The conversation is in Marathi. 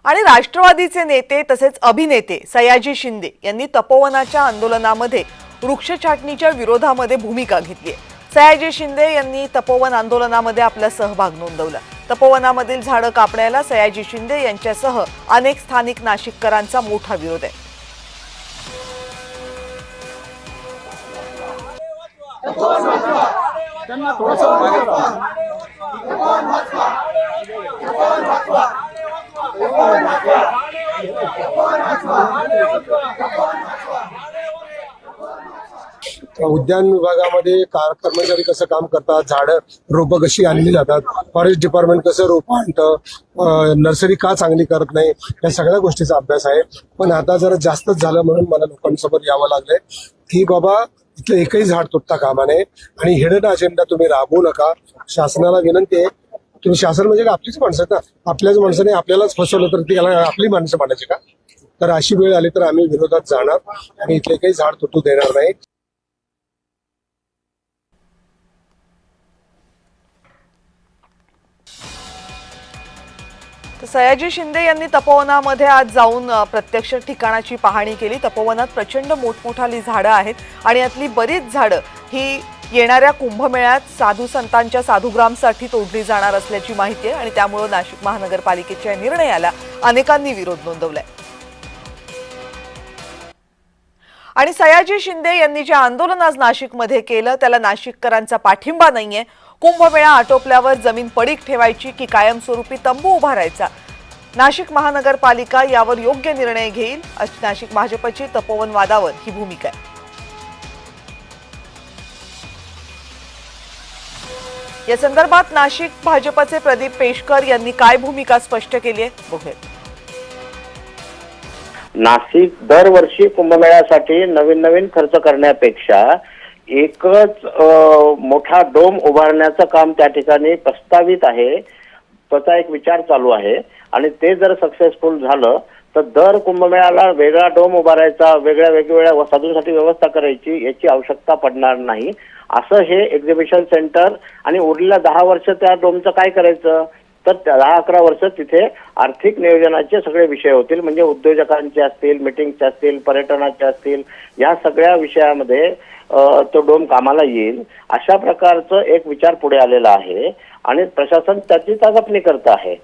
आणि राष्ट्रवादीचे नेते तसेच अभिनेते सयाजी शिंदे यांनी तपोवनाच्या आंदोलनामध्ये वृक्ष छाटणीच्या विरोधामध्ये भूमिका घेतली आहे। सयाजी शिंदे यांनी तपोवन आंदोलनामध्ये आपला सहभाग नोंदवला। तपोवनामधील झाडं कापण्याला सयाजी शिंदे यांच्यासह अनेक स्थानिक नाशिककरांचा मोठा विरोध आहे। उद्यान विभागामध्ये कर्मचारी कसं काम करतात, झाडं रोपं कशी आणली जातात, फॉरेस्ट डिपार्टमेंट कसं रोपं आणतं, नर्सरी का चांगली करत नाही, या सगळ्या गोष्टीचा अभ्यास आहे। पण आता जरा जास्तच झालं म्हणून मला लोकांसमोर यावं लागलंय की बाबा इथलं एकही झाड तुटता कामा नये आणि हिडन अजेंडा तुम्ही राबवू नका। शासनाला विनंती आहे, तुम्ही शासन म्हणजे का आपलीच माणसं ना, आपल्याच माणसाने आपल्यालाच फसवलं तर ती आपली माणसं म्हणायची का? तर अशी वेळ आली तर आम्ही विरोधात जाणार आणि इथले काही झाड तुटू देणार नाही। सयाजी शिंदे यांनी तपोवनामध्ये आज जाऊन प्रत्यक्ष ठिकाणाची पाहणी केली। तपोवनात प्रचंड मोठमोठाली झाडं आहेत आणि यातली बरीच झाडं ही येणाऱ्या कुंभमेळ्यात साधू संतांच्या साधुग्रामसाठी तोडली जाणार असल्याची माहिती आहे आणि त्यामुळे नाशिक महानगरपालिकेच्या निर्णयाला अनेकांनी विरोध नोंदवलाय। आणि सयाजी शिंदे यांनी जे आंदोलन आज नाशिकमध्ये केलं त्याला नाशिककरांचा पाठिंबा नाहीये। कुंभमेळा आटोपल्यावर जमीन पडीक ठेवायची की कायमस्वरूपी तंबू उभारायचा, नाशिक महानगरपालिका यावर योग्य निर्णय घेईल। नाशिक भाजपची तपोवन वादावर ही भूमिका आहे। या संदर्भात नाशिक भाजपचे प्रदीप पेशकर यांनी काय भूमिका स्पष्ट केली आहे बघूया। नाशिक दरवर्षी कुंभमेळ्यासाठी नवीन खर्च करण्यापेक्षा एकच मोठा डोम उभारण्याचं काम त्या ठिकाणी प्रस्तावित आहे। त्याचा एक विचार चालू आहे आणि ते जर सक्सेसफुल झालं तर दर कुंभमेळ्याला वेगळा डोम उभारायचा, वेगवेगळ्या साधूंसाठी व्यवस्था करायची याची आवश्यकता पडणार नाही। असं हे एक्झिबिशन सेंटर आणि उरलेल्या 10 वर्ष त्या डोमचं काय करायचं तर 10-11 वर्ष तिथे आर्थिक नियोजनाचे सगळे विषय होतील, म्हणजे उद्योजकांचे असतील, मीटिंगचे असतील, पर्यटनाचे असतील, या सगळ्या विषयामध्ये तो डोम कामाला येईल। अशा प्रकारचं एक विचार पुढे आलेला आहे आणि प्रशासन त्याची चाचपणी करत आहे।